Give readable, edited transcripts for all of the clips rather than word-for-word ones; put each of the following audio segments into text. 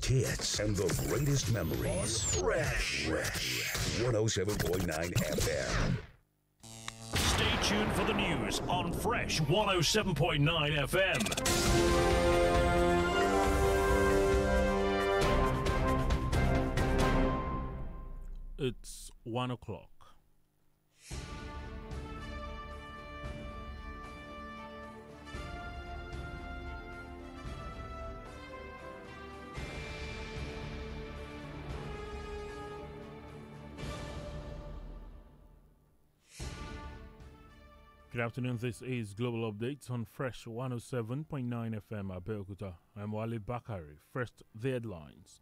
Hits and the greatest memories. Fresh 107.9 FM. Stay tuned for the news on Fresh 107.9 FM. It's 1 o'clock. Good afternoon, this is Global Updates on Fresh 107.9 FM Abeokuta. I'm Wale Bakare. First, the headlines.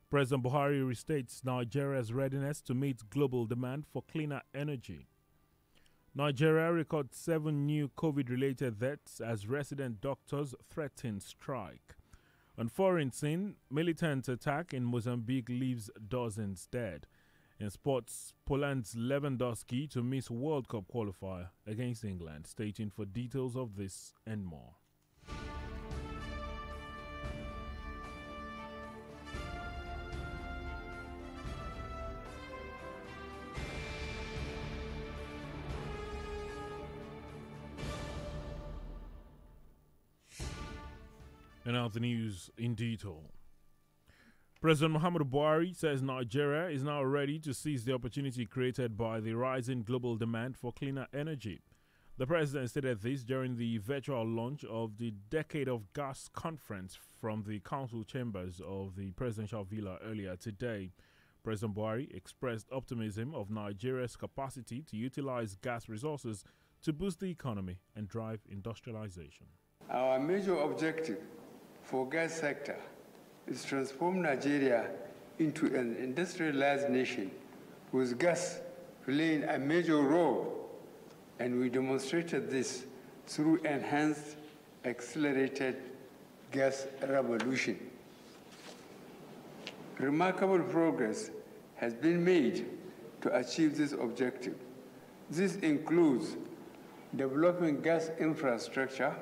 President Buhari restates Nigeria's readiness to meet global demand for cleaner energy. Nigeria records 7 new COVID-related deaths as resident doctors threaten strike. On foreign scene, militant attack in Mozambique leaves dozens dead. In sports, Poland's Lewandowski to miss World Cup qualifier against England. Stay tuned for details of this and more. And now the news in detail. President Muhammadu Buhari says Nigeria is now ready to seize the opportunity created by the rising global demand for cleaner energy. The president stated this during the virtual launch of the Decade of Gas conference from the council chambers of the presidential villa earlier today. President Buhari expressed optimism of Nigeria's capacity to utilize gas resources to boost the economy and drive industrialization. Our major objective for gas sector is transform Nigeria into an industrialized nation with gas playing a major role, and we demonstrated this through enhanced, accelerated gas revolution. Remarkable progress has been made to achieve this objective. This includes developing gas infrastructure,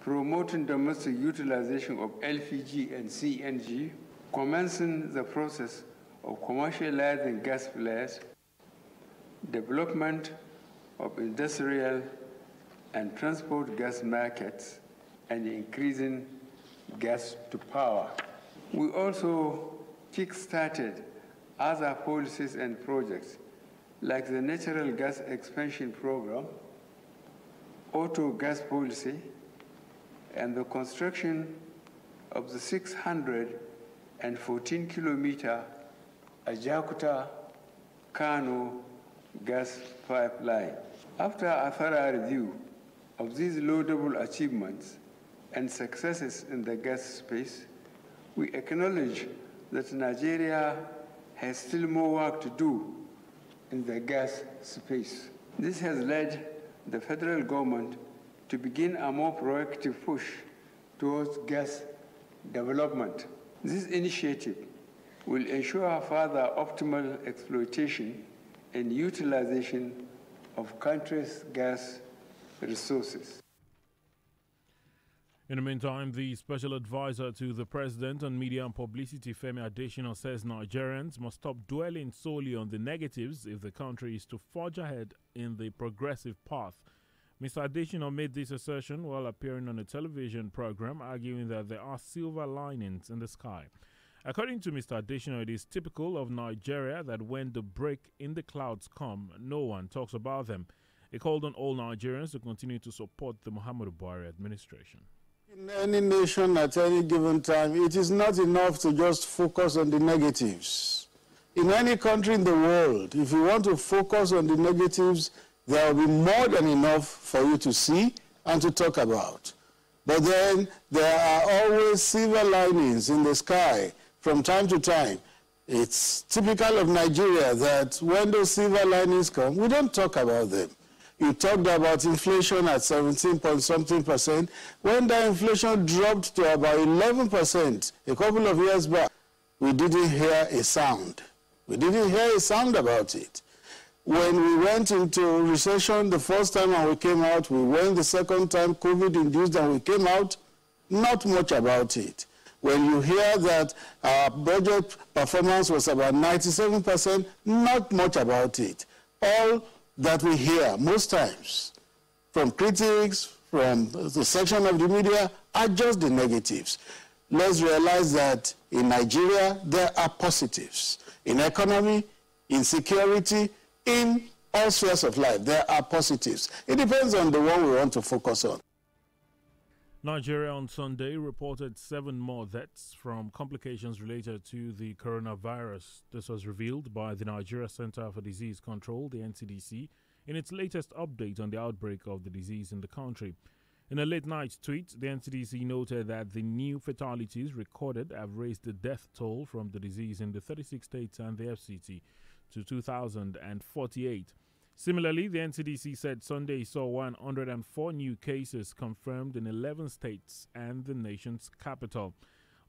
promoting domestic utilization of LPG and CNG, commencing the process of commercializing gas flares, development of industrial and transport gas markets, and increasing gas to power. We also kick-started other policies and projects like the natural gas expansion program, auto gas policy, and the construction of the 614-kilometer Ajaokuta-Kano gas pipeline. After a thorough review of these laudable achievements and successes in the gas space, we acknowledge that Nigeria has still more work to do in the gas space. This has led the federal government to begin a more proactive push towards gas development. This initiative will ensure further optimal exploitation and utilization of country's gas resources. In the meantime, the special advisor to the president on media and publicity, Femi Adesina, says Nigerians must stop dwelling solely on the negatives if the country is to forge ahead in the progressive path. Mr. Adesina made this assertion while appearing on a television program, arguing that there are silver linings in the sky. According to Mr. Adesina, it is typical of Nigeria that when the break in the clouds come, no one talks about them. He called on all Nigerians to continue to support the Muhammadu Buhari administration. In any nation at any given time, it is not enough to just focus on the negatives. In any country in the world, if you want to focus on the negatives, there will be more than enough for you to see and to talk about. But then there are always silver linings in the sky from time to time. It's typical of Nigeria that when those silver linings come, we don't talk about them. You talked about inflation at 17 point something percent. When that inflation dropped to about 11% a couple of years back, we didn't hear a sound. We didn't hear a sound about it. When we went into recession the first time and we came out, we went the second time, COVID-induced, and we came out, not much about it. When you hear that our budget performance was about 97%, not much about it. All that we hear most times from critics, from the section of the media, are just the negatives. Let's realize that in Nigeria, there are positives. In economy, in security, in all spheres of life, there are positives. It depends on the one we want to focus on. Nigeria on Sunday reported 7 more deaths from complications related to the coronavirus. This was revealed by the Nigeria Center for Disease Control, the NCDC, in its latest update on the outbreak of the disease in the country. In a late-night tweet, the NCDC noted that the new fatalities recorded have raised the death toll from the disease in the 36 states and the FCT to 2,048. Similarly, the NCDC said Sunday saw 104 new cases confirmed in 11 states and the nation's capital.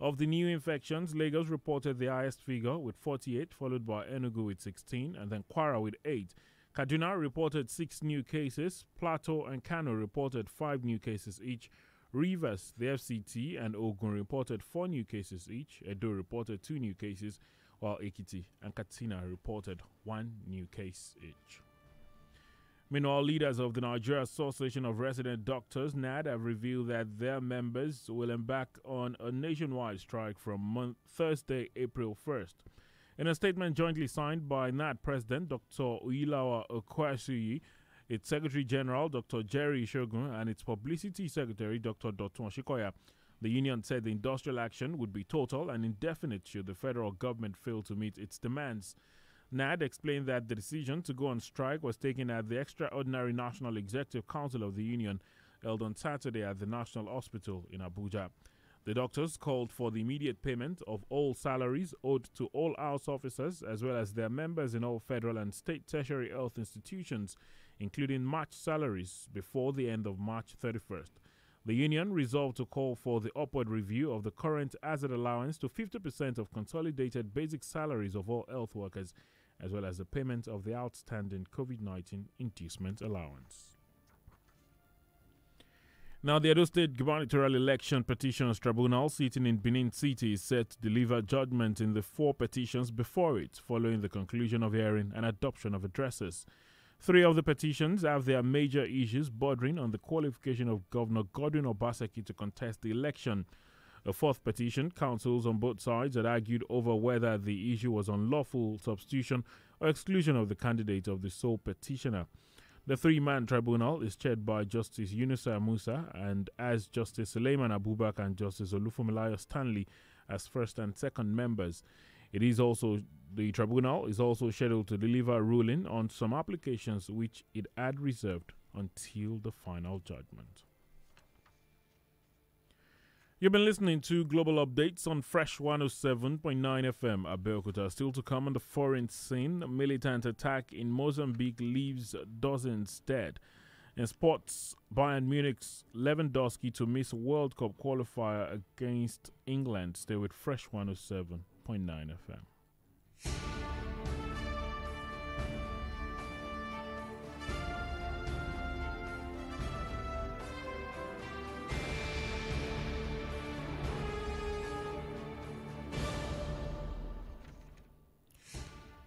Of the new infections, Lagos reported the highest figure with 48, followed by Enugu with 16, and then Kwara with 8. Kaduna reported 6 new cases. Plateau and Kano reported 5 new cases each. Rivers, the FCT, and Ogun reported 4 new cases each. Edo reported 2 new cases, while Ekiti and Katsina reported 1 new case each. Meanwhile, leaders of the Nigeria Association of Resident Doctors, NAD, have revealed that their members will embark on a nationwide strike from Thursday, April 1st. In a statement jointly signed by NAD President Dr. Uyilawa Okwasuyi, its Secretary General Dr. Jerry Shogun, and its Publicity Secretary Dr. Dotun Shikoya, the union said the industrial action would be total and indefinite should the federal government fail to meet its demands. NAD explained that the decision to go on strike was taken at the Extraordinary National Executive Council of the Union held on Saturday at the National Hospital in Abuja. The doctors called for the immediate payment of all salaries owed to all house officers as well as their members in all federal and state tertiary health institutions, including March salaries, before the end of March 31st. The union resolved to call for the upward review of the current hazard allowance to 50% of consolidated basic salaries of all health workers, as well as the payment of the outstanding COVID-19 inducement allowance. Now, the Edo State Gubernatorial Election Petitions Tribunal sitting in Benin City is set to deliver judgment in the 4 petitions before it, following the conclusion of hearing and adoption of addresses. 3 of the petitions have their major issues bordering on the qualification of Governor Godwin Obaseki to contest the election. A 4th petition, counsels on both sides had argued over whether the issue was unlawful substitution or exclusion of the candidate of the sole petitioner. The 3-man tribunal is chaired by Justice Yunusa Musa and as Justice Suleiman Abubakar and Justice Olufumilayo Stanley as first and second members. The tribunal is also scheduled to deliver a ruling on some applications which it had reserved until the final judgment. You've been listening to Global Updates on Fresh 107.9 FM at Abeokuta. Still to come on the foreign scene, militant attack in Mozambique leaves dozens dead. In sports, Bayern Munich's Lewandowski to miss World Cup qualifier against England. Stay with Fresh 107.9 FM.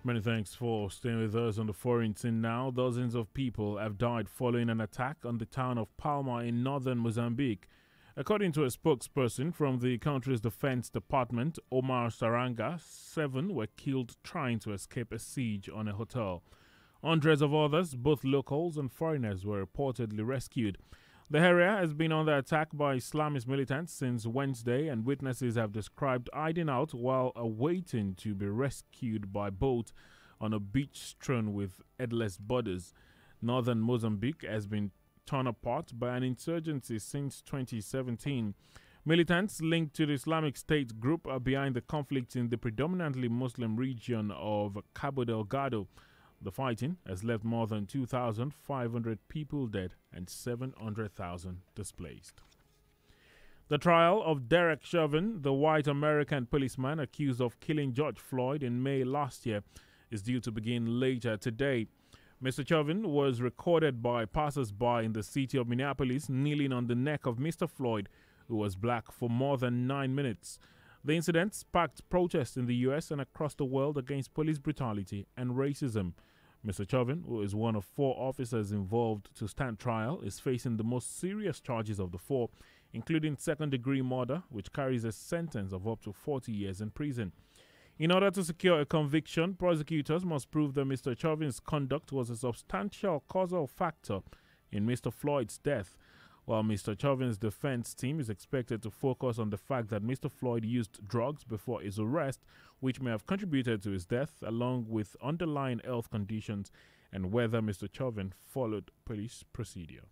Many thanks for staying with us on the foreign scene now. Dozens of people have died following an attack on the town of Palma in northern Mozambique. According to a spokesperson from the country's defense department, Omar Saranga, 7 were killed trying to escape a siege on a hotel. Hundreds of others, both locals and foreigners, were reportedly rescued. The area has been under attack by Islamist militants since Wednesday, and witnesses have described hiding out while awaiting to be rescued by boat on a beach strewn with headless bodies. Northern Mozambique has been torn apart by an insurgency since 2017. Militants linked to the Islamic State group are behind the conflict in the predominantly Muslim region of Cabo Delgado. The fighting has left more than 2,500 people dead and 700,000 displaced. The trial of Derek Chauvin, the white American policeman accused of killing George Floyd in May last year, is due to begin later today. Mr. Chauvin was recorded by passers-by in the city of Minneapolis kneeling on the neck of Mr. Floyd, who was black, for more than 9 minutes. The incident sparked protests in the U.S. and across the world against police brutality and racism. Mr. Chauvin, who is one of 4 officers involved to stand trial, is facing the most serious charges of the 4, including second-degree murder, which carries a sentence of up to 40 years in prison. In order to secure a conviction, prosecutors must prove that Mr. Chauvin's conduct was a substantial causal factor in Mr. Floyd's death, while Mr. Chauvin's defense team is expected to focus on the fact that Mr. Floyd used drugs before his arrest, which may have contributed to his death, along with underlying health conditions and whether Mr. Chauvin followed police procedure.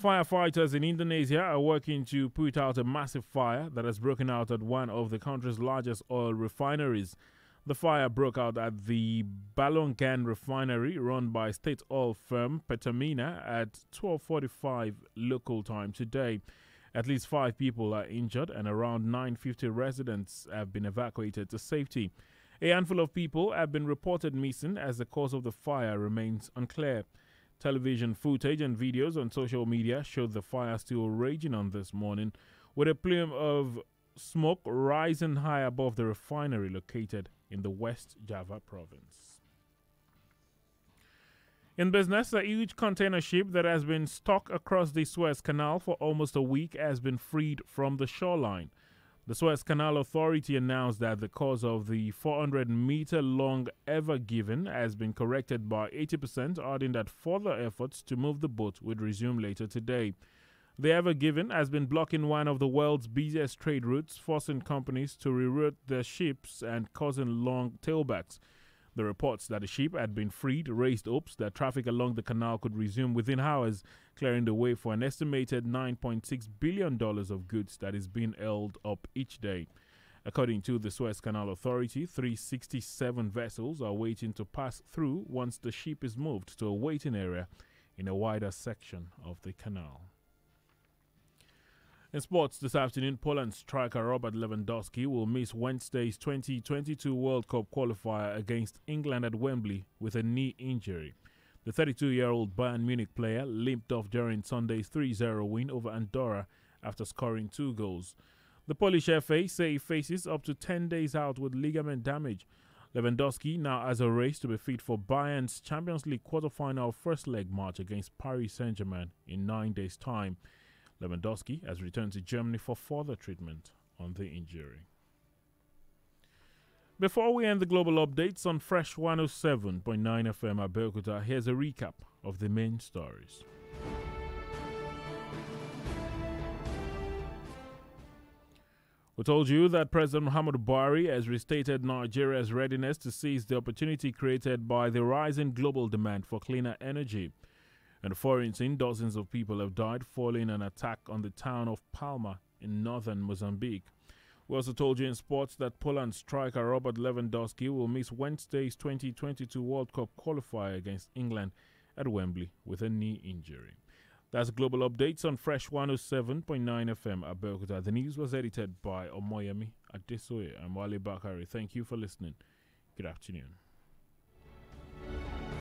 Firefighters in Indonesia are working to put out a massive fire that has broken out at one of the country's largest oil refineries. The fire broke out at the Balongan refinery run by state oil firm Pertamina at 12:45 local time today. At least 5 people are injured and around 950 residents have been evacuated to safety. A handful of people have been reported missing as the cause of the fire remains unclear. Television footage and videos on social media showed the fire still raging on this morning, with a plume of smoke rising high above the refinery located in the West Java province. In business, a huge container ship that has been stuck across the Suez Canal for almost a week has been freed from the shoreline. The Suez Canal Authority announced that the course of the 400-meter-long Ever Given has been corrected by 80%, adding that further efforts to move the boat would resume later today. The Ever Given has been blocking one of the world's busiest trade routes, forcing companies to reroute their ships and causing long tailbacks. The reports that the ship had been freed raised hopes that traffic along the canal could resume within hours, clearing the way for an estimated $9.6 billion of goods that is being held up each day. According to the Suez Canal Authority, 367 vessels are waiting to pass through once the ship is moved to a waiting area in a wider section of the canal. In sports this afternoon, Poland striker Robert Lewandowski will miss Wednesday's 2022 World Cup qualifier against England at Wembley with a knee injury. The 32-year-old Bayern Munich player limped off during Sunday's 3-0 win over Andorra after scoring 2 goals. The Polish FA say he faces up to 10 days out with ligament damage. Lewandowski now has a race to be fit for Bayern's Champions League quarter-final first leg match against Paris Saint-Germain in 9 days' time. Lewandowski has returned to Germany for further treatment on the injury. Before we end the global updates on Fresh 107.9 FM Abeokuta, here's a recap of the main stories. We told you that President Muhammadu Buhari has restated Nigeria's readiness to seize the opportunity created by the rising global demand for cleaner energy. And foreign dozens of people have died following an attack on the town of Palma in northern Mozambique. We also told you in sports that Poland striker Robert Lewandowski will miss Wednesday's 2022 World Cup qualifier against England at Wembley with a knee injury. That's global updates on Fresh 107.9 FM Abeokuta. The news was edited by Omoyemi Adesoye and Wale Bakare. Thank you for listening. Good afternoon.